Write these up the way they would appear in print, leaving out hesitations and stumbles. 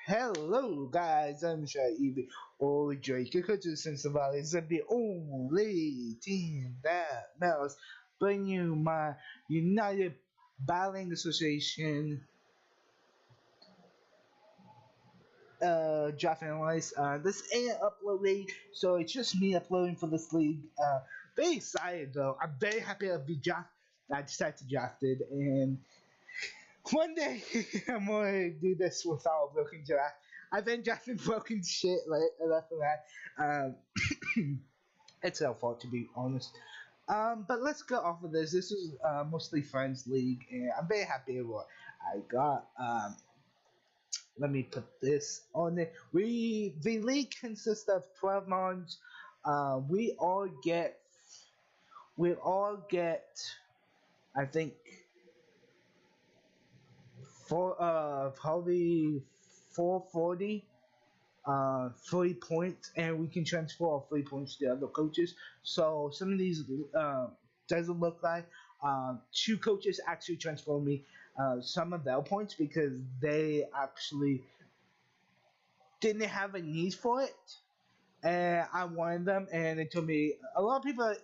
Hello guys, I'm Shaibi or Drake. Since the Valley is the only team that knows bring you my United Battling Association draft analyze. This ain't uploading, so it's just me uploading for this league. Very excited though. I'm very happy to be draft. I decided to draft it, and one day I'm gonna do this without a broken draft. I've been drafting broken shit like left and right. It's our fault to be honest. But let's get off of this. This is mostly friends league, and I'm very happy with what I got. Let me put this on it. The league consists of 12 months. We all get I think probably 440 3 points, and we can transfer our 3 points to other coaches. So some of these doesn't look like two coaches actually transfer me some of their points because they actually didn't have a need for it, and I wanted them, and they told me a lot of people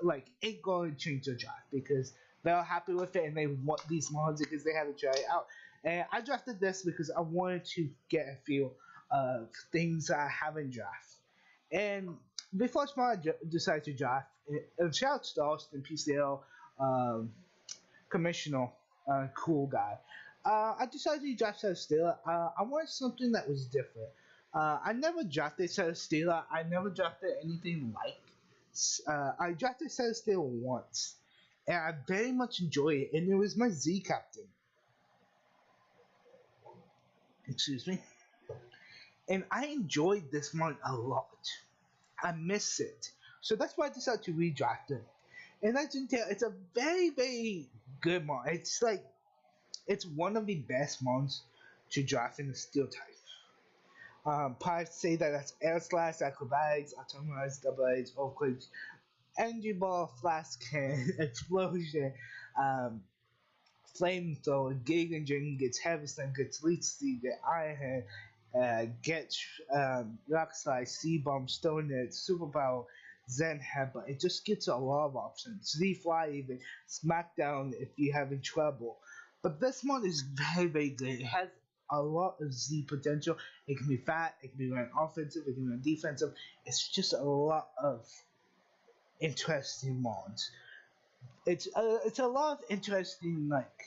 like ain't going to change their draft because they're happy with it and they want these mods because they had to try it out. And I drafted this because I wanted to get a feel of things I haven't drafted. And before I decided to draft, shout out to Austin PCL commissioner, cool guy. I decided to draft Set of Steeler. I wanted something that was different. I never drafted Set of Steeler. I never drafted anything like. I drafted Set of Steeler once, and I very much enjoy it. And it was my Z captain. Excuse me. And I enjoyed this mod a lot. I miss it. So that's why I decided to redraft it. And as you can tell, it's a very, very good mod. It's one of the best mods to draft in the steel type. Pirates say that that's air slash, acrobatics, atomize, double edge, earthquakes, energy ball, flash can, explosion, flamethrower, gig engine, gets heavy slam, gets leech seed, get iron hand, gets rock slide, sea bomb, stone net, superpower, zen head, but it just gets a lot of options. Z fly even, smackdown if you're having trouble. But this one is very, very good. It has a lot of Z potential. It can be fat, it can be run offensive, it can be run defensive. It's just a lot of interesting mods. It's a lot of interesting, like,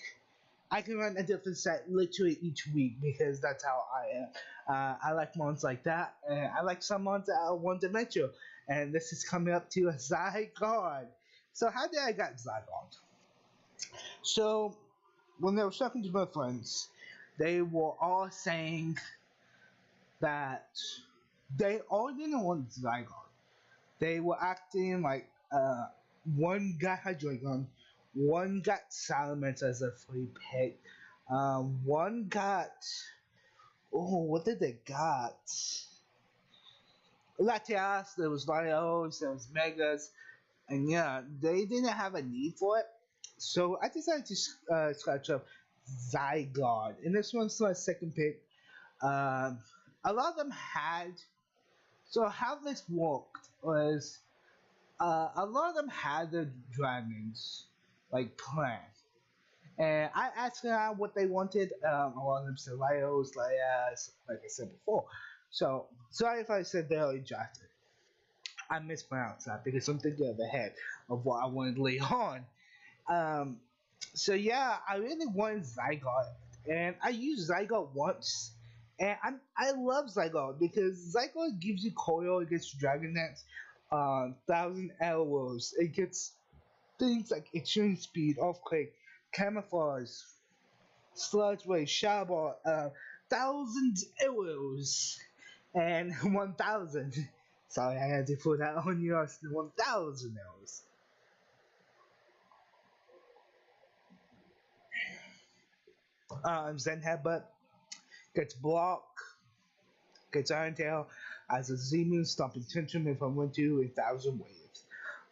I can run a different set literally each week because that's how I am. I like mods like that, and I like some mods that are one-dimensional. And this is coming up to a Zygarde. So how did I get Zygarde? So when I was talking to my friends, they were all saying that they all didn't want Zygarde. They were acting like one got Hydreigon, one got Salamence as a free pick, one got what did they got? Latias, there was Latios, there was Megas, and yeah, they didn't have a need for it. So I decided to scratch up Zygarde, and this one's my second pick. A lot of them had. So how this worked was a lot of them had the dragons like planned, and I asked them what they wanted. A lot of them said Laios, Laias, like I said before. So sorry if I said they already drafted. I mispronounced that because I'm thinking of ahead of what I wanted later on. So yeah, I really wanted Zygarde, and I used Zygarde once, and I love Zygarde because Zygarde gives you coil, it gets Dragon Dance, 1,000 arrows, it gets things like extreme speed, earthquake, camouflage, sludge wave, shadow ball, 1,000 arrows, and 1,000. Sorry, I had to put that on yours. 1,000 arrows. Zen Headbutt gets block, gets Iron Tail, as a Z-Moon, Stomping Tantrum if I went to 1,000 waves.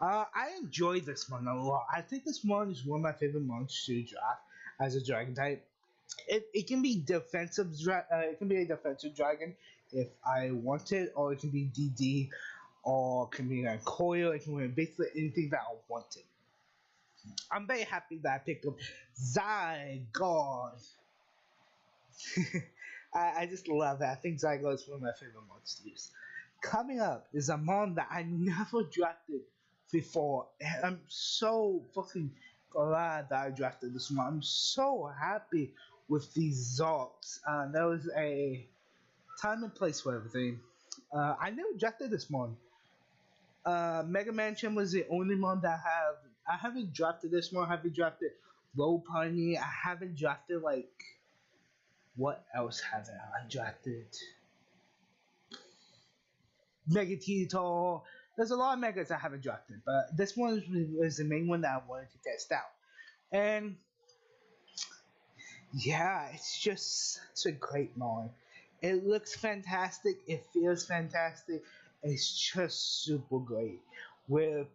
I enjoy this one a lot. I think this one is one of my favorite monsters to draft as a dragon type. It can be it can be a defensive dragon if I want it, or it can be DD, or it can be a coil. It can be basically anything that I wanted. I'm very happy that I picked up Zygarde. I just love it. I think Zygarde is one of my favorite monsters. Coming up is a mon that I never drafted before, and I'm so fucking glad that I drafted this one. I'm so happy with these Zogs. There was a time and place for everything. I never drafted this one. Mega Mansion was the only one that I haven't drafted this one. I haven't drafted Low Pony. I haven't drafted like what else haven't I drafted? Mega Tito. There's a lot of Megas I haven't drafted, but this one was the main one that I wanted to test out. And yeah, it's just such a great mod. It looks fantastic. It feels fantastic. It's just super great. With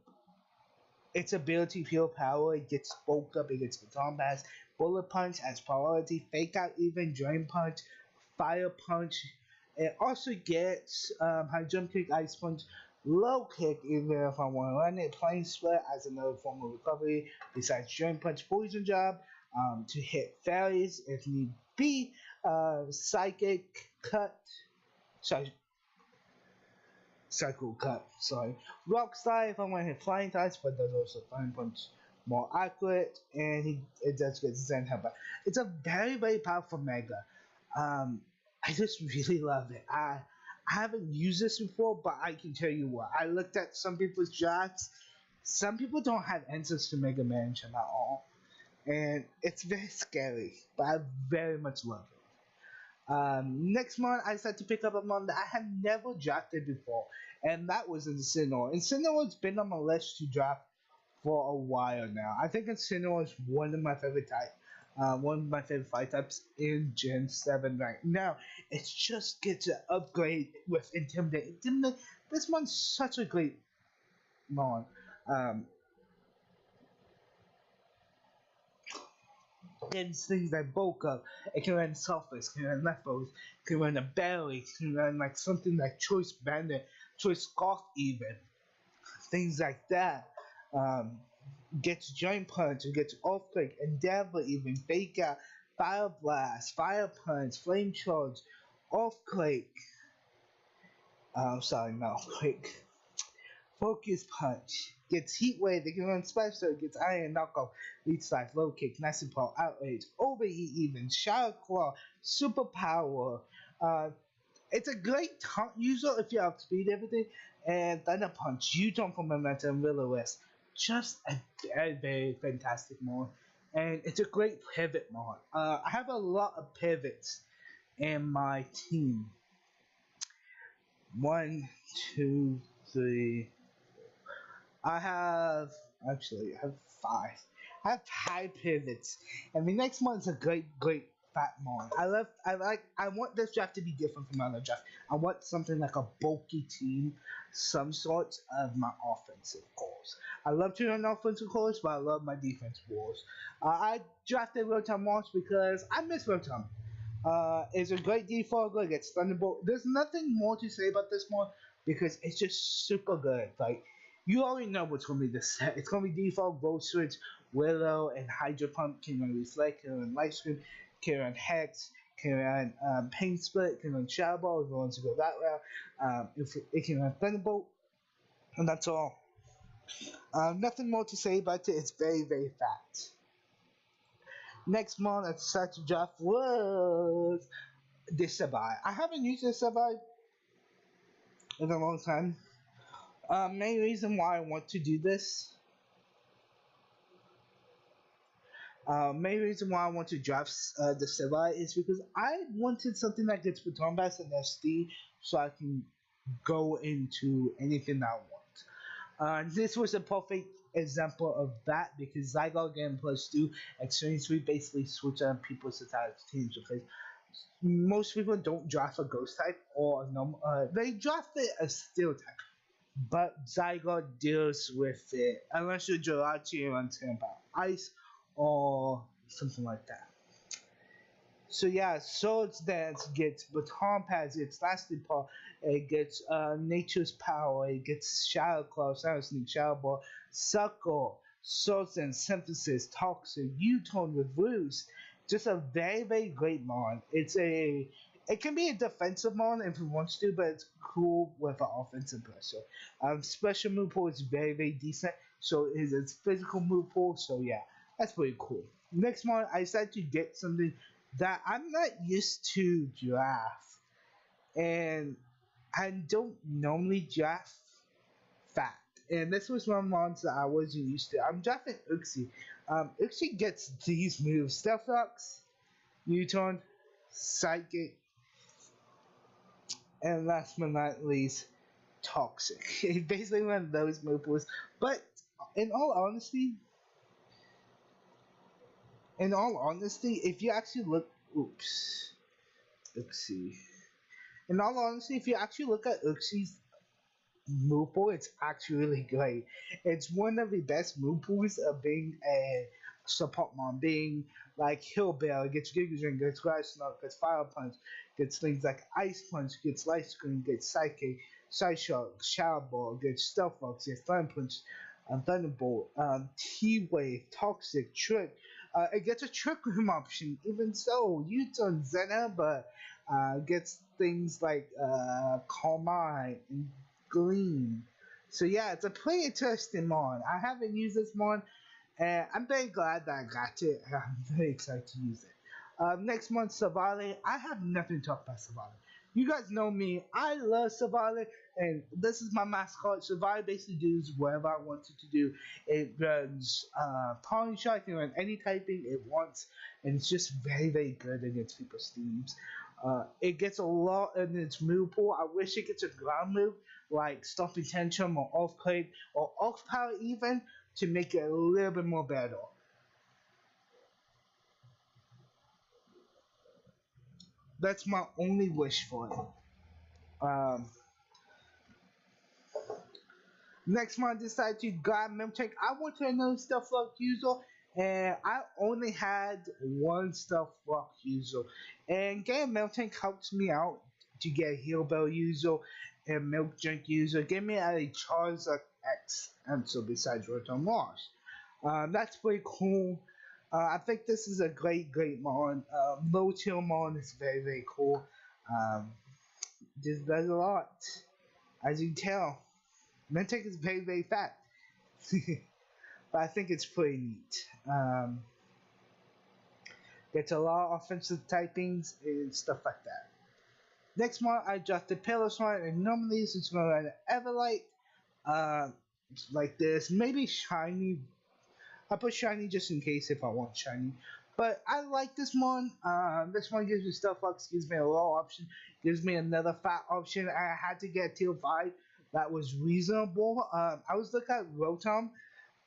its ability, pure power, it gets bulk up, it gets baton pass, bullet punch as priority, fake out even, drain punch, fire punch. It also gets high jump kick, ice punch, low kick even if I want to run it, plane split as another form of recovery besides drain punch, poison job, to hit fairies if need be, psychic cut, sorry, cycle cut, sorry. Rock slide if I want to hit flying types, but does also flying punch more accurate, and it does get Zen Headbutt. It's a very, very powerful Mega. I just really love it. I haven't used this before, but I can tell you what. I looked at some people's drafts. Some people don't have answers to Mega Mansion at all, and it's very scary. But I very much love it. Next month, I decided to pick up a month that I had never drafted before, and that was Incineroar. Incineroar's been on my list to draft for a while now. I think Incineroar is one of my favorite one of my favorite fight types in Gen 7 right now. It just gets an upgrade with Intimidate. This one's such a great mon. Against things like bulk up, it can run Selfish, can run Leftovers, can run a Berry, can run like something like Choice Bandit, Choice Scarf even. Things like that. Gets Joint Punch, and gets Earthquake, Endeavor even, Fake Out, Fire Blast, Fire Punch, Flame Charge, Earthquake. Sorry, not Earthquake. Focus Punch, gets Heat Wave, they can run Special, gets Iron Knockoff, Lead Slide, Low Kick, Nasty Paw, Outrage, Overheat even, Shadow Claw, Super Power. It's a great taunt user if you outspeed everything, and Thunder Punch, U-Turn for Momentum, Will-O-Wisp. Just a very, very fantastic mod, and it's a great pivot mod. I have a lot of pivots in my team. 1, 2, 3. I have 5. I have 5 pivots, and the next one's a great fat mod. I want this draft to be different from other drafts. I want something like a bulky team, some sorts of my offensive cores. I love to run offensive cores, but I love my defense cores. I drafted Rotom Moss because I miss Rotom. It's a great default. It gets Thunderbolt. There's nothing more to say about this one because it's just super good. Like, you already know what's going to be the set. It's going to be default, Volt Switch, Willow, and Hydro Pump can run Reflect, can run Light Screen, can run Hex, can run Pain Split, can run Shadow Ball if you want to go that route. If it can run Thunderbolt, and that's all. Nothing more to say about it. It's very, very fat. Next month, I decided to draft was this Survive. I haven't used this Survive in a long time. Main reason why I want to do this. Main reason why I want to draft the Survive is because I wanted something that gets Baton Bass and SD so I can go into anything I want. This was a perfect example of that because Zygarde getting +2 Extreme Sweep basically switch on people's attack teams because most people don't draft a Ghost type or a normal, they drafted a Steel type. But Zygarde deals with it unless you're Jirachi and Tampa Ice or something like that. So yeah, Swords Dance gets Baton Pass, gets Lasting Paw, it gets Nature's Power, it gets Shadow Claw, Shadow Sneak, Shadow Ball, Suckle, Swords Dance Synthesis, Toxic, U-Tone with Roost. Just a very great mon. It can be a defensive mon if it wants to, but it's cool with an offensive pressure. Special move pool is very decent, so is its physical move pool. So yeah, that's pretty cool. Next one, I decided to get something that I'm not used to draft, and I don't normally draft fat. And this was one monster that I wasn't used to. I'm drafting Uxie. Uxie gets these moves: Stealth Rocks, U-Turn, Psychic, and last but not least, Toxic. It's basically one of those moves. But in all honesty, if you actually look, oops, Uxie. In all honesty, if you actually look at Uxie's move pool, it's actually really great. It's one of the best move pools of being a support mom, being like Hillbell, gets Giga Drain, gets Grass Snow, gets Fire Punch, gets things like Ice Punch, gets Light Screen, gets Psychic, Side Shock, Shadow Ball, gets Stealth Fox, gets Thunder Punch, Thunderbolt, T-Wave, Toxic, Trick. It gets a Trick Room option, even so, U-Turn Zena, but gets things like Calm Mind and Gleam. So yeah, it's a pretty interesting mon. I haven't used this mon, and I'm very glad that I got it. I'm very excited to use it. Next month, Savale. I have nothing to talk about Savale. You guys know me. I love Savale, and this is my mascot. Savale basically does whatever I want it to do. It runs Pollen Shot, it can run any typing it wants, and it's just very good against people's teams. It gets a lot in its move pool. I wish it gets a ground move like Stomping Tantrum or Off Clade or Off Power even to make it a little bit more better. That's my only wish for it. Next month, I decided to grab Memcheck. I wanted another Stealth Rock user, and I only had one Stealth Rock user. And getting Memcheck helps me out to get a Heal Bell user and Milk Drink user. Give me a Charizard X answer besides Rotom Mars. That's pretty cool. I think this is a great mon. Low tier mon is very cool. Um, this does a lot, as you can tell. Mentek is very fat, but I think it's pretty neat. Gets a lot of offensive typings and stuff like that. Next one, I drafted Pillows one, and normally this is going to run Everlight, like this. Maybe Shiny. I put Shiny just in case if I want Shiny. But I like this one. This one gives me Stealth Fox, gives me a low option, gives me another fat option. I had to get Tier 5 that was reasonable. I was looking at Rotom,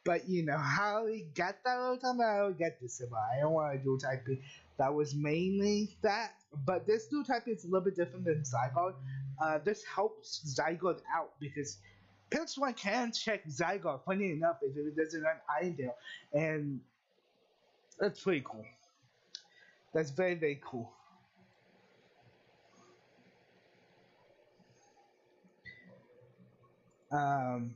but you know how we got that Rotom, I don't get this one. I don't want to do typing. That was mainly that. But this dual typing is a little bit different than Zygarde. This helps Zygarde out because Pix one can check Zygarde, funny enough, if it doesn't run Idle. And that's pretty cool. That's very cool. Um,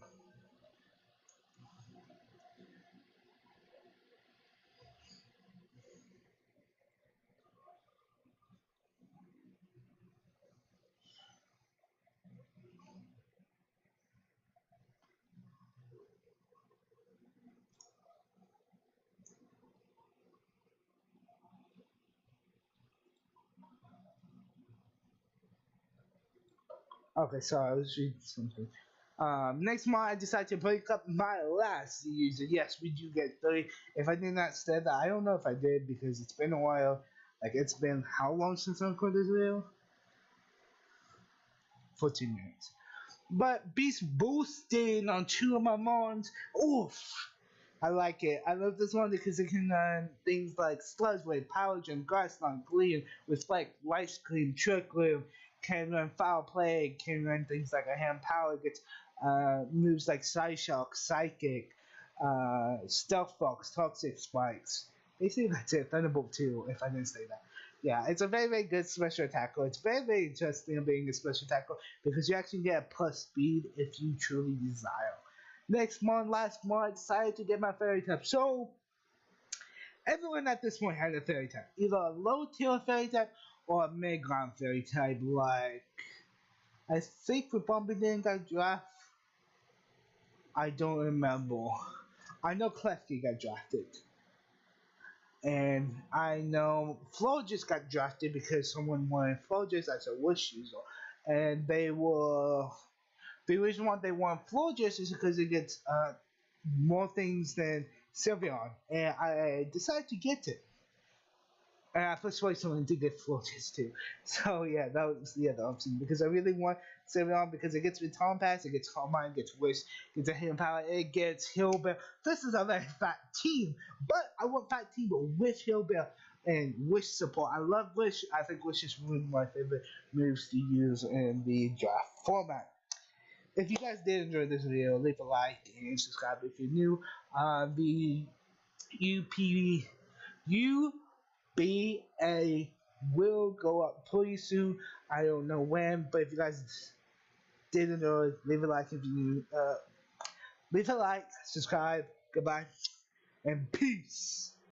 okay, sorry, I was reading something. Next month, I decided to break up my last user. Yes, we do get 30. If I did not say that, I don't know if I did because it's been a while. Like, it's been how long since I recorded this video? 14 minutes. But Beast boosting on two of my mons. Oof! I like it. I love this one because it can run things like Sludge Wave, Power Gem, Grassland, Gleam, Reflect, Light Scream, Trick Room, can run Foul Play, can run things like a Hand Power, gets moves like Side Shock, Psychic, Stealth Fox, Toxic Spikes. Basically, that's it. Thunderbolt 2, if I didn't say that. Yeah, it's a very, very good special tackle. It's very, very interesting being a special tackle because you actually get plus speed if you truly desire. Next month, last month, I decided to get my fairy type. So, everyone at this point had a fairy type. Either a low tier fairy type or a mid ground fairy type. Like, I think with Bumpy didn't got draft. I don't remember. I know Klefki got drafted. And I know Flo just got drafted because someone wanted Flo just as a wish user. And the reason why they want Flo just is because it gets more things than Sylveon. And I decided to get it. And I persuaded someone to get Florges too. So yeah, that was the other option because I really want Sylveon because it gets Baton Pass, it gets Calm Mind, it gets Wish, it gets a Hidden Power, it gets Heal Bell. This is a very fat team, but I want fat team but with Heal Bell and Wish support. I love Wish. I think Wish is one of my favorite moves to use in the draft format. If you guys did enjoy this video, leave a like and subscribe if you're new. The UBA will go up pretty soon. I don't know when, but if you guys did enjoy, leave a like if you new. Leave a like, subscribe, goodbye, and peace.